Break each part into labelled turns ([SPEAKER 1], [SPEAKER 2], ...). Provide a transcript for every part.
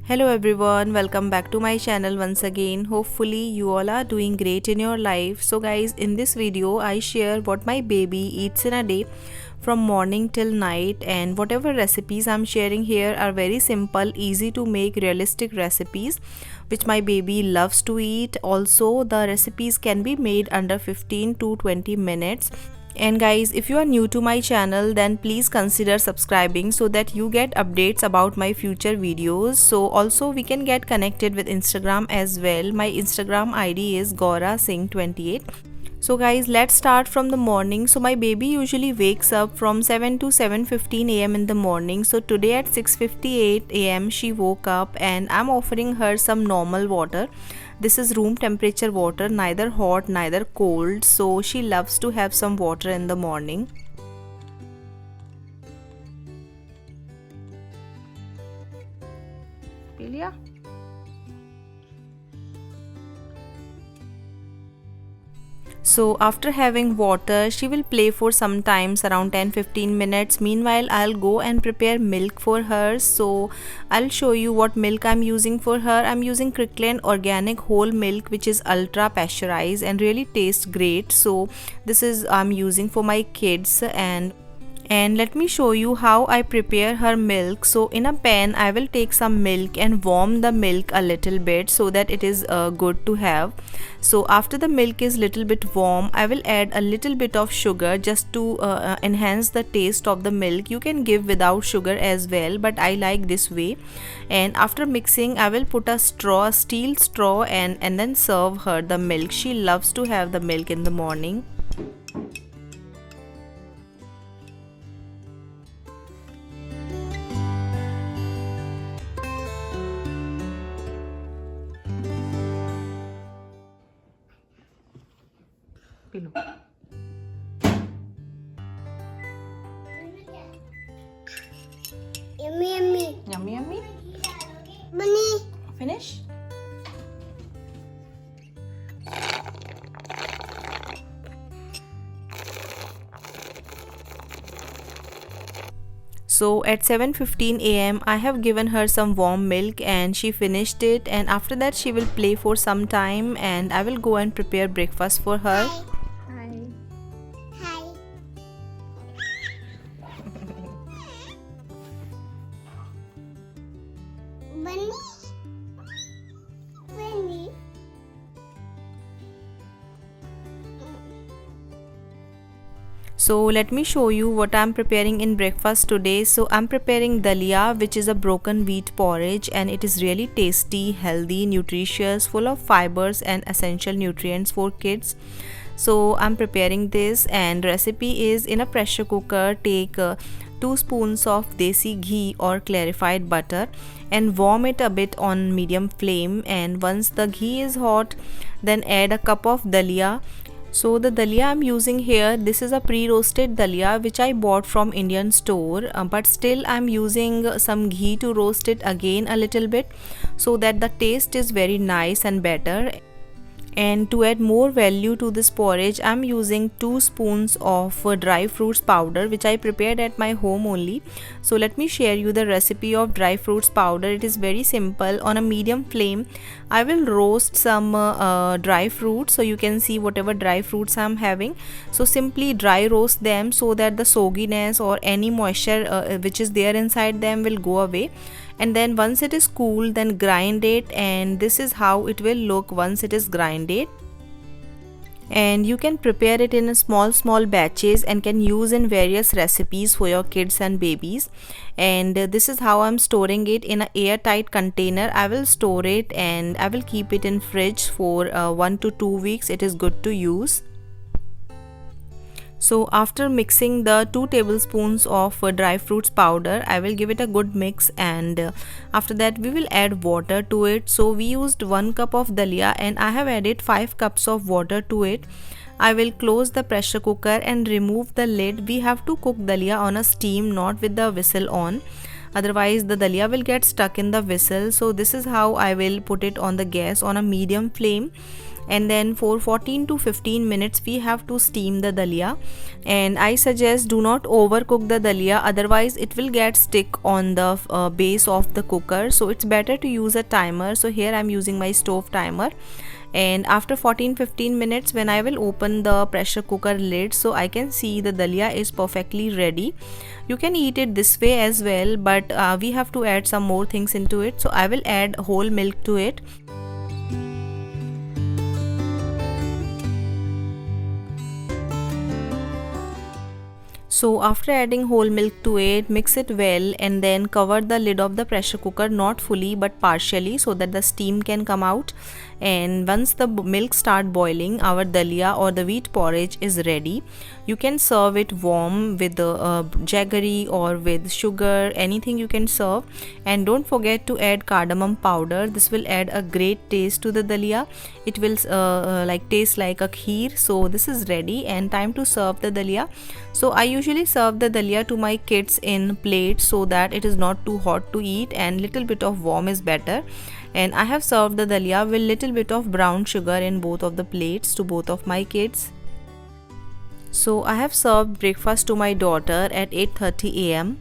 [SPEAKER 1] Hello everyone, welcome back to my channel once again. Hopefully you all are doing great in your life. So guys, in this video I share what my baby eats in a day from morning till night, and whatever recipes I'm sharing here are very simple, easy to make, realistic recipes which my baby loves to eat. Also the recipes can be made under 15 to 20 minutes. And guys, if you are new to my channel, then please consider subscribing so that you get updates about my future videos. So also we can get connected with Instagram as well. My Instagram ID is GauraSingh28. So guys, let's start from the morning. So my baby usually wakes up from 7 to 7:15 a.m. in the morning. So today at 6:58 a.m. she woke up and I'm offering her some normal water. This is room temperature water, neither hot neither cold. So she loves to have some water in the morning. Pilia? So after having water, she will play for some times around 10-15 minutes. Meanwhile, I'll go and prepare milk for her. So I'll show you what milk I'm using for her. I'm using Kirkland organic whole milk, which is ultra pasteurized and really tastes great. So this is I'm using for my kids, and let me show you how I prepare her milk. So in a pan I will take some milk and warm the milk a little bit so that it is good to have. So after the milk is little bit warm, I will add a little bit of sugar just to enhance the taste of the milk. You can give without sugar as well, but I like this way. And after mixing, I will put a straw, a steel straw, and then serve her the milk. She loves to have the milk in the morning. Pillow.
[SPEAKER 2] Yummy, yummy.
[SPEAKER 1] Yummy, yummy.
[SPEAKER 2] Bunny.
[SPEAKER 1] Finish? So at 7:15 a.m. I have given her some warm milk and she finished it, and after that she will play for some time and I will go and prepare breakfast for her.
[SPEAKER 2] Hi. Hi. Bunny. Bunny.
[SPEAKER 1] So let me show you what I'm preparing in breakfast today. So I'm preparing dalia, which is a broken wheat porridge, and it is really tasty, healthy, nutritious, full of fibers and essential nutrients for kids. So I'm preparing this, and recipe is in a pressure cooker. Take 2 spoons of desi ghee or clarified butter and warm it a bit on medium flame, and once the ghee is hot, then add a cup of dalia. So the dalia I'm using here, this is a pre-roasted dalia which I bought from Indian store, but still I'm using some ghee to roast it again a little bit so that the taste is very nice and better. And to add more value to this porridge, I'm using 2 spoons of dry fruits powder, which I prepared at my home only. So let me share you the recipe of dry fruits powder. It is very simple. On a medium flame, I will roast some dry fruits. So you can see whatever dry fruits I'm having. So simply dry roast them so that the sogginess or any moisture which is there inside them will go away. And then once it is cool, then grind it, and this is how it will look once it is grinded. And you can prepare it in a small batches and can use in various recipes for your kids and babies. And this is how I'm storing it in an airtight container. I will store it and I will keep it in fridge for 1 to 2 weeks. It is good to use. So after mixing the 2 tablespoons of dry fruits powder, I will give it a good mix, and after that we will add water to it. So we used 1 cup of dalia and I have added 5 cups of water to it. I will close the pressure cooker and remove the lid. We have to cook dalia on a steam, not with the whistle on. otherwise the dalia will get stuck in the whistle. So this is how I will put it on the gas on a medium flame, and then for 14 to 15 minutes we have to steam the dalia. And I suggest do not overcook the dalia, otherwise it will get stick on the base of the cooker. So it's better to use a timer. So here I'm using my stove timer, and after 14-15 minutes when I will open the pressure cooker lid, so I can see the dalia is perfectly ready. You can eat it this way as well, but we have to add some more things into it. So I will add whole milk to it. So after adding whole milk to it, mix it well and then cover the lid of the pressure cooker, not fully but partially, so that the steam can come out. And once the milk start boiling, our dalia or the wheat porridge is ready. You can serve it warm with jaggery or with sugar, anything you can serve. And don't forget to add cardamom powder. This will add a great taste to the dalia. It will taste like a kheer. So this is ready and time to serve the dalia. So I usually serve the dalia to my kids in plates so that it is not too hot to eat, and little bit of warm is better. And I have served the dalia with little bit of brown sugar in both of the plates to both of my kids. So I have served breakfast to my daughter at 8:30 a.m.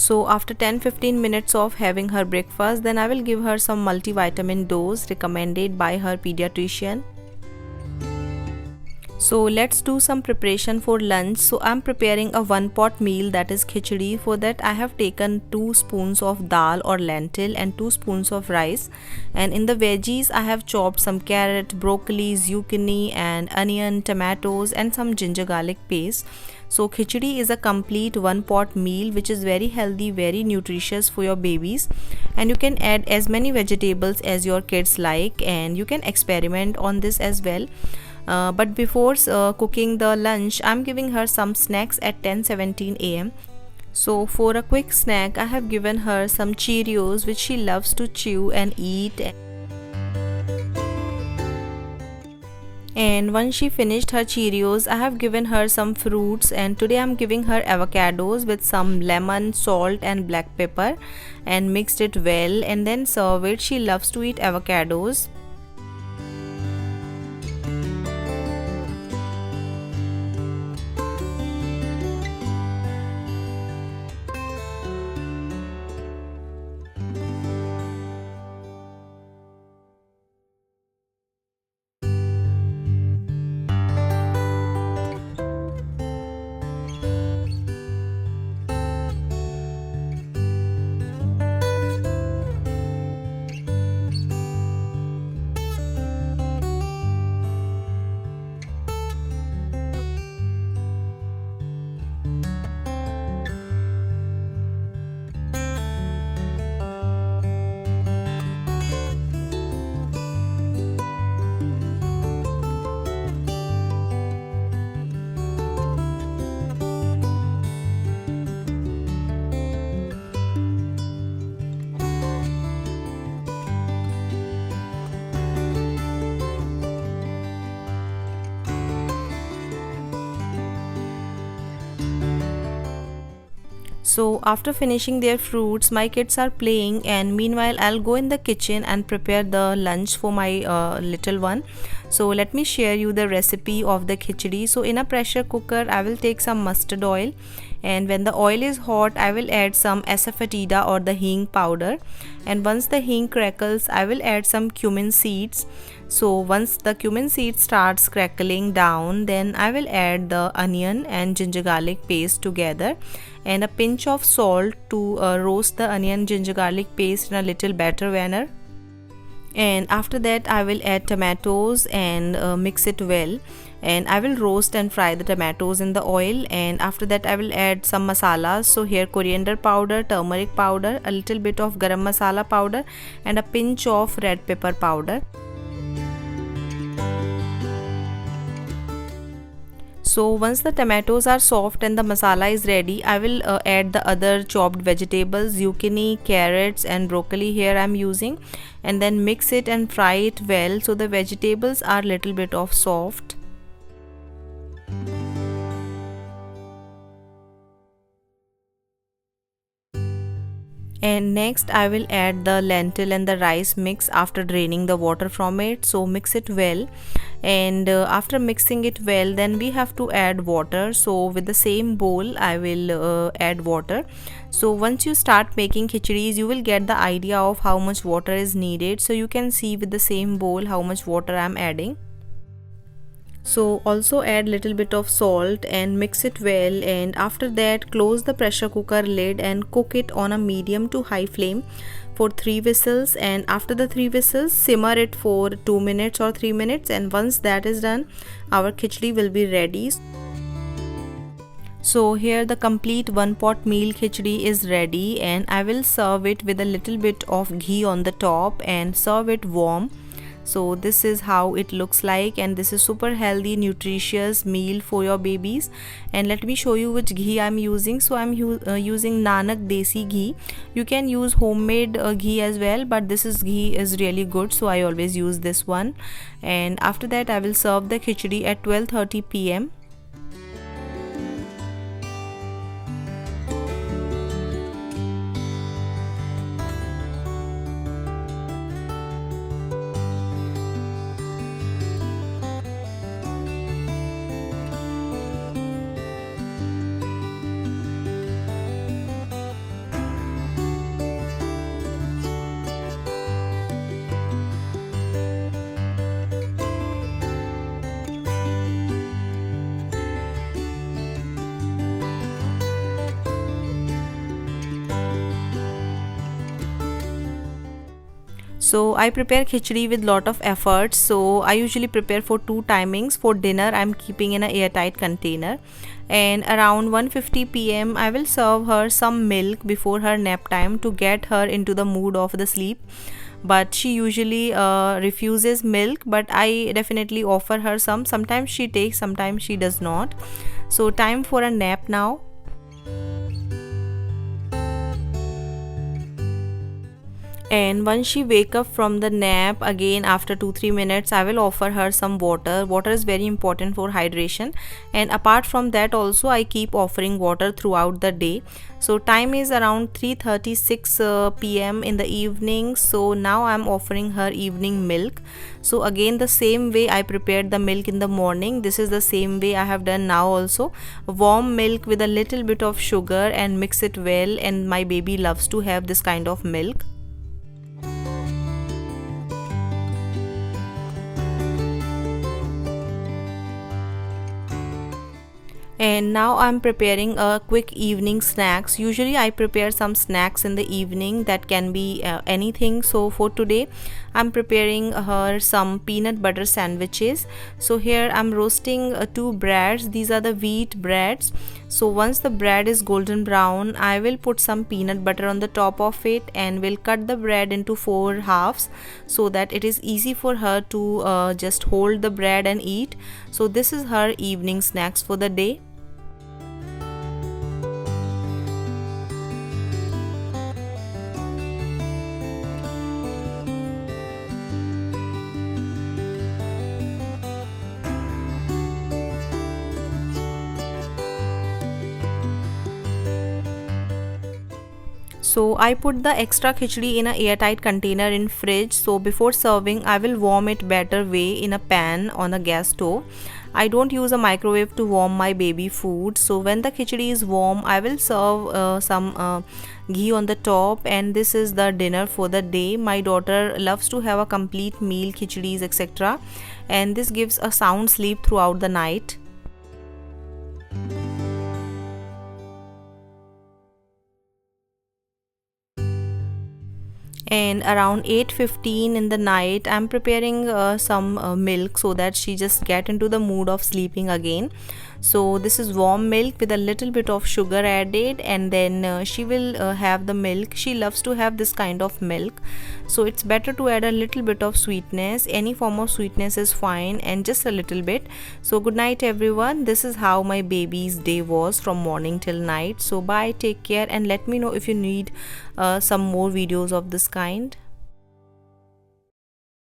[SPEAKER 1] So after 10-15 minutes of having her breakfast, then I will give her some multivitamin dose recommended by her pediatrician. So let's do some preparation for lunch. So I'm preparing a one pot meal, that is khichdi. For that I have taken 2 spoons of dal or lentil and 2 spoons of rice. And in the veggies I have chopped some carrot, broccoli, zucchini and onion, tomatoes and some ginger garlic paste. So khichdi is a complete one pot meal which is very healthy, very nutritious for your babies, and you can add as many vegetables as your kids like, and you can experiment on this as well. But before cooking the lunch, I'm giving her some snacks at 10:17 a.m. So for a quick snack, I have given her some Cheerios which she loves to chew and eat. And once she finished her Cheerios, I have given her some fruits, and today I'm giving her avocados with some lemon, salt and black pepper, and mixed it well and then serve it. She loves to eat avocados. So after finishing their fruits, my kids are playing, and meanwhile I'll go in the kitchen and prepare the lunch for my little one. So let me share you the recipe of the khichdi. So in a pressure cooker I will take some mustard oil And when the oil is hot, I will add some asafoetida or the hing powder. And once the hing crackles, I will add some cumin seeds. So once the cumin seed starts crackling down, then I will add the onion and ginger garlic paste together and a pinch of salt to roast the onion ginger garlic paste in a little better manner. And after that I will add tomatoes and mix it well, and I will roast and fry the tomatoes in the oil. And after that I will add some masalas. So here coriander powder, turmeric powder, a little bit of garam masala powder and a pinch of red pepper powder. So once the tomatoes are soft and the masala is ready, I will add the other chopped vegetables, zucchini, carrots and broccoli here I am using, and then mix it and fry it well so the vegetables are little bit of soft. And next I will add the lentil and the rice mix after draining the water from it. So mix it well, and after mixing it well, then we have to add water. So with the same bowl I will add water. So once you start making khichdis, you will get the idea of how much water is needed. So you can see with the same bowl how much water I am adding. So also add little bit of salt and mix it well, and after that close the pressure cooker lid and cook it on a medium to high flame for 3 whistles. And after the 3 whistles, simmer it for 2 minutes or 3 minutes, and once that is done, our khichdi will be ready. So here the complete one pot meal khichdi is ready, and I will serve it with a little bit of ghee on the top and serve it warm. So this is how it looks like, and this is super healthy nutritious meal for your babies. And let me show you which ghee I'm using. So I'm using Nanak Desi ghee. You can use homemade ghee as well, but this ghee is really good, so I always use this one. And after that I will serve the khichdi at 12:30 p.m. So I prepare khichdi with lot of effort. So I usually prepare for 2 timings. For dinner I'm keeping in an airtight container, and around 1:50 p.m. I will serve her some milk before her nap time to get her into the mood of the sleep. But she usually refuses milk, but I definitely offer her some. Sometimes she takes, sometimes she does not. So time for a nap now. And once she wake up from the nap, again after 2-3 minutes I will offer her some water. Water is very important for hydration, and apart from that also I keep offering water throughout the day. So time is around 3:36 p.m. in the evening. So now I am offering her evening milk. So again the same way I prepared the milk in the morning, this is the same way I have done now also. Warm milk with a little bit of sugar and mix it well, and my baby loves to have this kind of milk. And now I'm preparing a quick evening snacks. Usually I prepare some snacks in the evening that can be anything. So for today I'm preparing her some peanut butter sandwiches. So here I'm roasting 2 breads. These are the wheat breads. So once the bread is golden brown, I will put some peanut butter on the top of it, and will cut the bread into 4 halves so that it is easy for her to just hold the bread and eat. So this is her evening snacks for the day. So I put the extra khichdi in a airtight container in fridge. So before serving, I will warm it better way in a pan on a gas stove. I don't use a microwave to warm my baby food. So when the khichdi is warm, I will serve some ghee on the top, and this is the dinner for the day. My daughter loves to have a complete meal, khichdi's etc., and this gives a sound sleep throughout the night. And around 8:15 in the night, I'm preparing some milk so that she just get into the mood of sleeping again. So this is warm milk with a little bit of sugar added, and then she will have the milk. She loves to have this kind of milk, so it's better to add a little bit of sweetness. Any form of sweetness is fine, and just a little bit. So good night everyone. This is how my baby's day was from morning till night. So bye, take care, and let me know if you need some more videos of this kind.